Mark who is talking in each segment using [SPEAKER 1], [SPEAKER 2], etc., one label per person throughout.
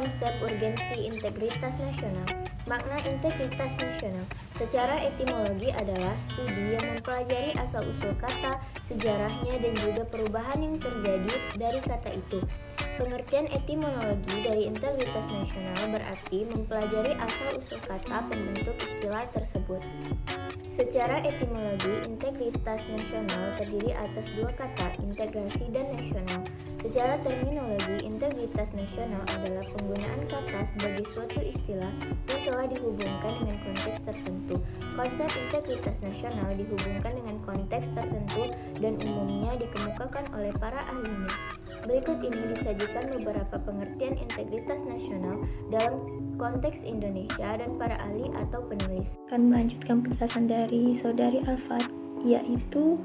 [SPEAKER 1] konsep urgensi integritas nasional. Makna integritas nasional secara etimologi adalah studi yang mempelajari asal-usul kata, sejarahnya, dan juga perubahan yang terjadi dari kata itu. Pengertian etimologi dari integritas nasional berarti mempelajari asal-usul kata pembentuk istilah tersebut. Secara etimologi, integritas nasional terdiri atas dua kata, integrasi dan nasional. Secara terminologi, integritas nasional adalah penggunaan kata sebagai suatu istilah yang telah dihubungkan dengan konteks tertentu. Konsep integritas nasional dihubungkan dengan konteks tertentu dan umumnya dikemukakan oleh para ahlinya. Berikut ini disajikan beberapa pengertian integritas nasional dalam konteks Indonesia dan para ahli atau penulis.
[SPEAKER 2] Akan melanjutkan penjelasan dari Saudari Alfat, yaitu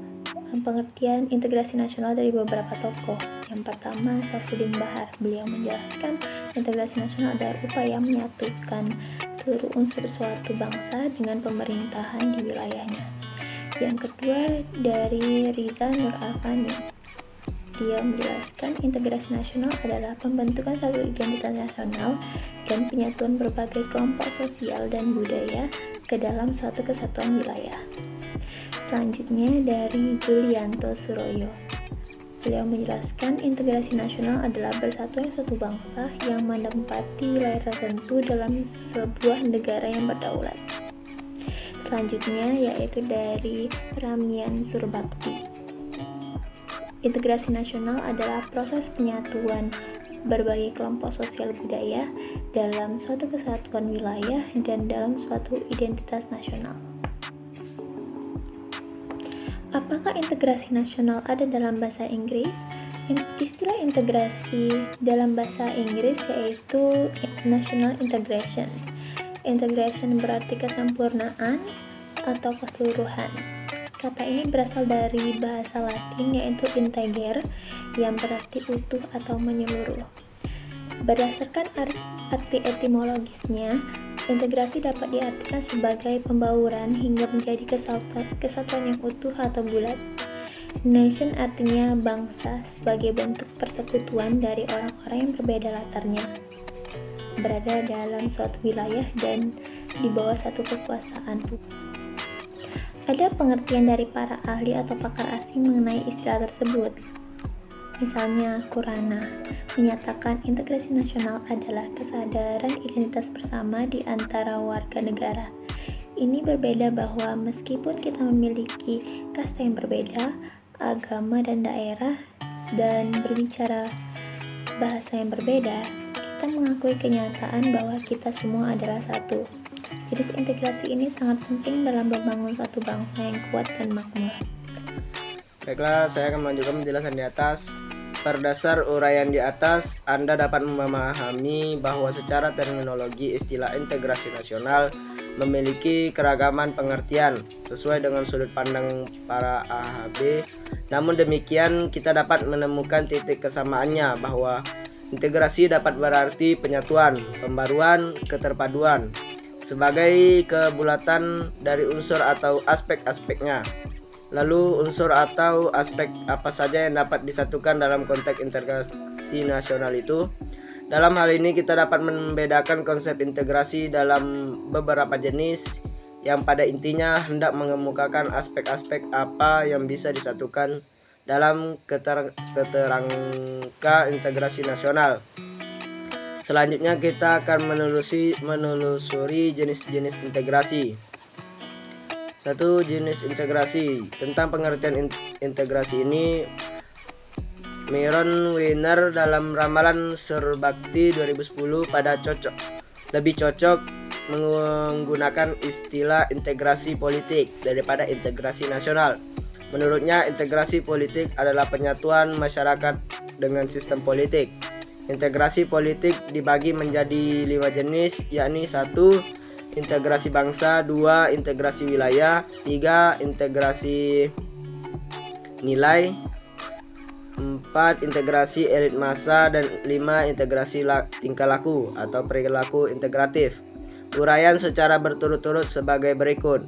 [SPEAKER 2] pengertian integrasi nasional dari beberapa tokoh. Yang pertama, Safruddin Bahar. Beliau menjelaskan integrasi nasional adalah upaya menyatukan seluruh unsur suatu bangsa dengan pemerintahan di wilayahnya. Yang kedua, dari Riza Nur Alfani. Dia menjelaskan integrasi nasional adalah pembentukan satu identitas nasional dan penyatuan berbagai kelompok sosial dan budaya ke dalam suatu kesatuan wilayah. Selanjutnya dari Julianto Suroyo. Beliau menjelaskan integrasi nasional adalah bersatunya suatu bangsa yang menempati wilayah tertentu dalam sebuah negara yang berdaulat. Selanjutnya yaitu dari Ramian Surbakti. Integrasi nasional adalah proses penyatuan berbagai kelompok sosial budaya dalam suatu kesatuan wilayah dan dalam suatu identitas nasional. Apakah integrasi nasional ada dalam bahasa Inggris? Istilah integrasi dalam bahasa Inggris yaitu national integration. Integration berarti kesempurnaan atau keseluruhan. Kata ini berasal dari bahasa Latin yaitu integer yang berarti utuh atau menyeluruh. Berdasarkan arti etimologisnya, integrasi dapat diartikan sebagai pembauran hingga menjadi kesatuan yang utuh atau bulat. Nation artinya bangsa sebagai bentuk persekutuan dari orang-orang yang berbeda latarnya, berada dalam suatu wilayah dan di bawah satu kekuasaan. Ada pengertian dari para ahli atau pakar asing mengenai istilah tersebut. Misalnya, Kurana menyatakan integrasi nasional adalah kesadaran identitas bersama di antara warga negara. Ini berbeda bahwa meskipun kita memiliki kasta yang berbeda, agama dan daerah, dan berbicara bahasa yang berbeda, kita mengakui kenyataan bahwa kita semua adalah satu. Jenis integrasi ini sangat penting dalam membangun suatu bangsa yang kuat dan makmur.
[SPEAKER 3] Baiklah, saya akan melanjutkan penjelasan di atas. Berdasar uraian di atas, Anda dapat memahami bahwa secara terminologi istilah integrasi nasional memiliki keragaman pengertian sesuai dengan sudut pandang para AHB. Namun demikian, kita dapat menemukan titik kesamaannya bahwa integrasi dapat berarti penyatuan, pembaruan, keterpaduan sebagai kebulatan dari unsur atau aspek-aspeknya. Lalu unsur atau aspek apa saja yang dapat disatukan dalam konteks integrasi nasional itu? Dalam hal ini kita dapat membedakan konsep integrasi dalam beberapa jenis yang pada intinya hendak mengemukakan aspek-aspek apa yang bisa disatukan dalam keterangka integrasi nasional. Selanjutnya kita akan menelusuri jenis-jenis integrasi. 1. Jenis integrasi. Tentang pengertian integrasi ini, Myron Wiener dalam ramalan Surbakti 2010 lebih cocok menggunakan istilah integrasi politik daripada integrasi nasional. Menurutnya, integrasi politik adalah penyatuan masyarakat dengan sistem politik. Integrasi politik dibagi menjadi 5 jenis, yakni 1. Integrasi bangsa, 2. Integrasi wilayah, 3. Integrasi nilai, 4. Integrasi elit massa, dan 5. Integrasi tingkah laku atau perilaku integratif. Uraian secara berturut-turut sebagai berikut.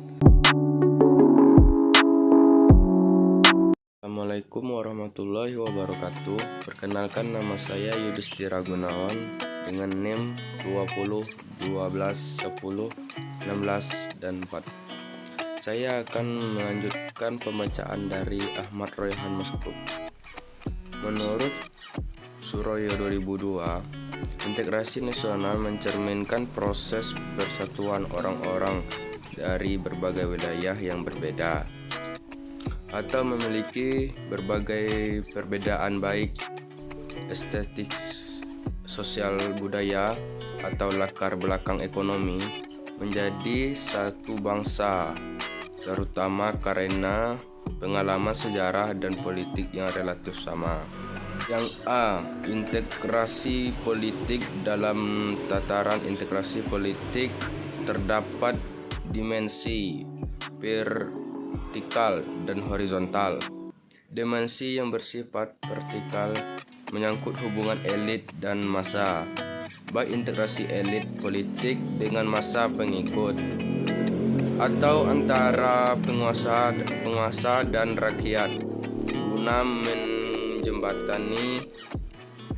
[SPEAKER 4] Assalamualaikum warahmatullahi wabarakatuh. Perkenalkan, nama saya Yudhistira Gunawan dengan NIM 20, 12, 10, 16, dan 4. Saya akan melanjutkan pembacaan dari Ahmad Royhan Maskup. Menurut Suroyo 2002, integrasi nasional mencerminkan proses persatuan orang-orang dari berbagai wilayah yang berbeda atau memiliki berbagai perbedaan baik estetik, sosial, budaya, atau latar belakang ekonomi menjadi satu bangsa, terutama karena pengalaman sejarah dan politik yang relatif sama. Yang A. Integrasi politik. Dalam tataran integrasi politik terdapat dimensi vertikal dan horizontal. Dimensi yang bersifat vertikal menyangkut hubungan elit dan massa, baik integrasi elit politik dengan massa pengikut atau antara penguasa dan rakyat guna menjembatani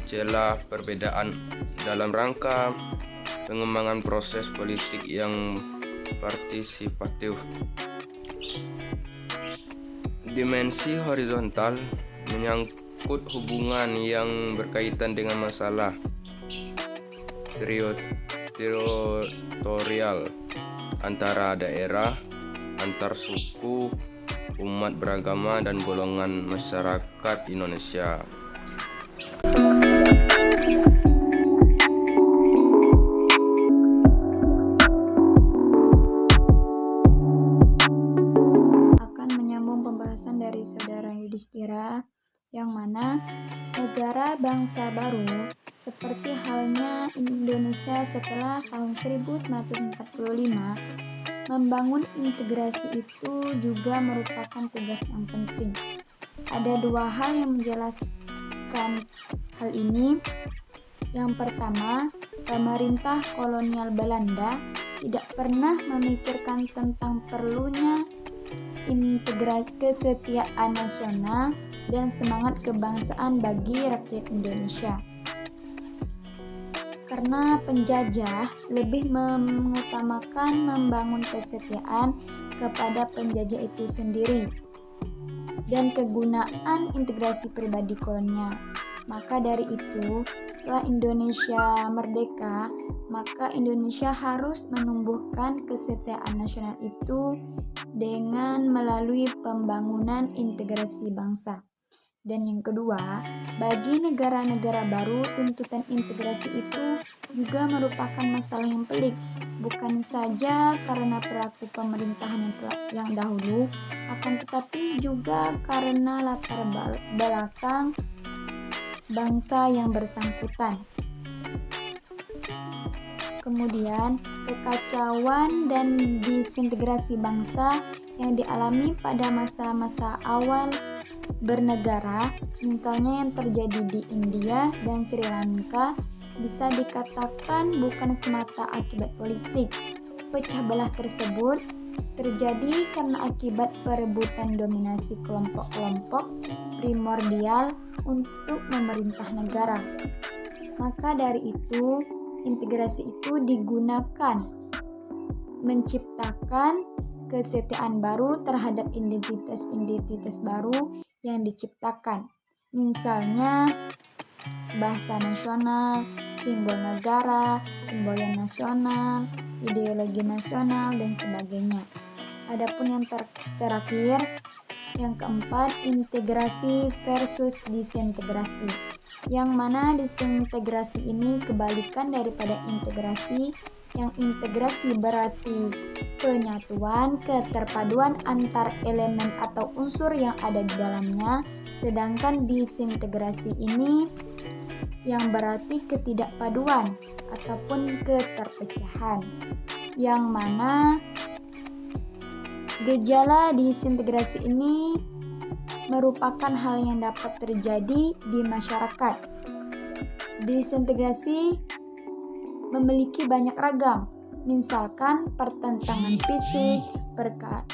[SPEAKER 4] celah perbedaan dalam rangka pengembangan proses politik yang partisipatif. Dimensi horizontal menyangkut hubungan yang berkaitan dengan masalah teritorial antara daerah, antar suku, umat beragama, dan golongan masyarakat Indonesia.
[SPEAKER 2] Akan menyambung pembahasan dari Saudara Yudhistira, yang mana negara bangsa baru seperti halnya Indonesia setelah tahun 1945, membangun integrasi itu juga merupakan tugas yang penting. Ada dua hal yang menjelaskan hal ini. Yang pertama, pemerintah kolonial Belanda tidak pernah memikirkan tentang perlunya integrasi kesetiaan nasional dan semangat kebangsaan bagi rakyat Indonesia. Karena penjajah lebih mengutamakan membangun kesetiaan kepada penjajah itu sendiri dan kegunaan integrasi pribadi kolonial. Maka dari itu, setelah Indonesia merdeka, maka Indonesia harus menumbuhkan kesetiaan nasional itu dengan melalui pembangunan integrasi bangsa. Dan yang kedua, bagi negara-negara baru, tuntutan integrasi itu juga merupakan masalah yang pelik, bukan saja karena perilaku pemerintahan yang dahulu, akan tetapi juga karena latar belakang bangsa yang bersangkutan. Kemudian, kekacauan dan disintegrasi bangsa yang dialami pada masa-masa awal bernegara, misalnya yang terjadi di India dan Sri Lanka, bisa dikatakan bukan semata akibat politik. Pecah belah tersebut terjadi karena akibat perebutan dominasi kelompok-kelompok primordial untuk memerintah negara. Maka dari itu, integrasi itu digunakan menciptakan kesetiaan baru terhadap identitas-identitas baru yang diciptakan. Misalnya bahasa nasional, simbol negara, semboyan nasional, ideologi nasional, dan sebagainya. Adapun yang terakhir, yang keempat, integrasi versus disintegrasi. Yang mana disintegrasi ini kebalikan daripada integrasi. Yang integrasi berarti penyatuan, keterpaduan antar elemen atau unsur yang ada di dalamnya, sedangkan disintegrasi ini yang berarti ketidakpaduan ataupun keterpecahan, yang mana gejala disintegrasi ini merupakan hal yang dapat terjadi di masyarakat. Disintegrasi memiliki banyak ragam, misalkan pertentangan fisik,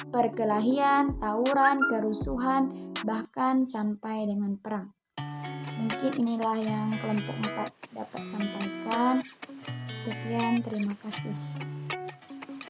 [SPEAKER 2] perkelahian, tawuran, kerusuhan, bahkan sampai dengan perang. Mungkin inilah yang kelompok 4 dapat sampaikan.
[SPEAKER 5] sampaikan. Sekian, terima kasih.